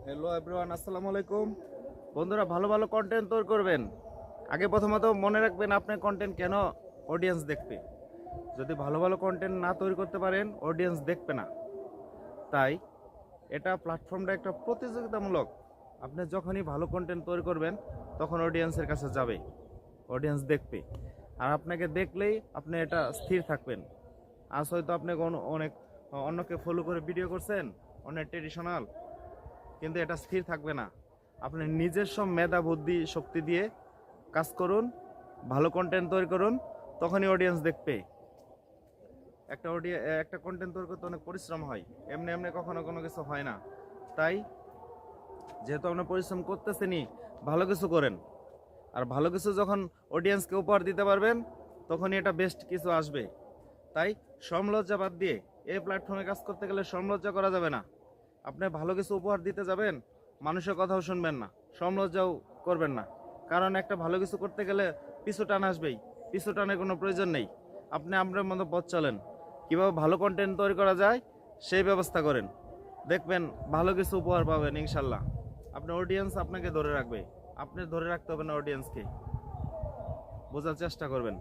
Hello everyone, আসসালামু আলাইকুম। বন্ধুরা, ভালো ভালো কন্টেন্ট তৈরি করবেন। আগে প্রথমত মনে রাখবেন আপনার কন্টেন্ট কেন অডিয়েন্স দেখবে। যদি ভালো ভালো কন্টেন্ট না তৈরি করতে পারেন, অডিয়েন্স দেখবে না। তাই এটা প্ল্যাটফর্মটা একটা প্রতিযোগিতামূলক। আপনি যখনই ভালো কন্টেন্ট তৈরি করবেন তখন অডিয়েন্সের কাছে যাবে, অডিয়েন্স দেখবে। আর আপনাকে দেখলেই আপনি এটা স্থির থাকবেন। আজ হয়তো আপনি অনেক অন্যকে ফলো করে ভিডিও করছেন, অনেক ট্রেডিশনাল, কিন্তু এটা স্থির থাকবে না। আপনি নিজস্ব মেধা বুদ্ধি শক্তি দিয়ে কাজ করুন, ভালো কন্টেন্ট তৈরি করুন, তখনই অডিয়েন্স দেখবে। একটা কন্টেন্ট তৈরি করতে অনেক পরিশ্রম হয়, এমনি এমনি কখনো কোনো কিছু হয় না। তাই যেহেতু আপনি পরিশ্রম করতেছেনই, ভালো কিছু করেন। আর ভালো কিছু যখন অডিয়েন্সকে উপহার দিতে পারবেন, তখনই এটা বেস্ট কিছু আসবে। তাই সমালোচনা বাদ দিয়ে এই প্ল্যাটফর্মে কাজ করতে গেলে সমালোচনা করা যাবে না। আপনি ভালো কিছু উপহার দিতে যাবেন, মানুষের কথাও শুনবেন না, সমালোচনাও করবেন না। কারণ একটা ভালো কিছু করতে গেলে পিছু টান আসবেই, পিছু টানের কোনো প্রয়োজন নেই। আপনি আপনার মতো পথ চলেন, কীভাবে ভালো কন্টেন্ট তৈরি করা যায় সেই ব্যবস্থা করেন, দেখবেন ভালো কিছু উপহার পাবেন ইনশাল্লাহ। আপনার অডিয়েন্স আপনাকে ধরে রাখবে, আপনি ধরে রাখতে হবে না অডিয়েন্সকে। বোঝার চেষ্টা করবেন।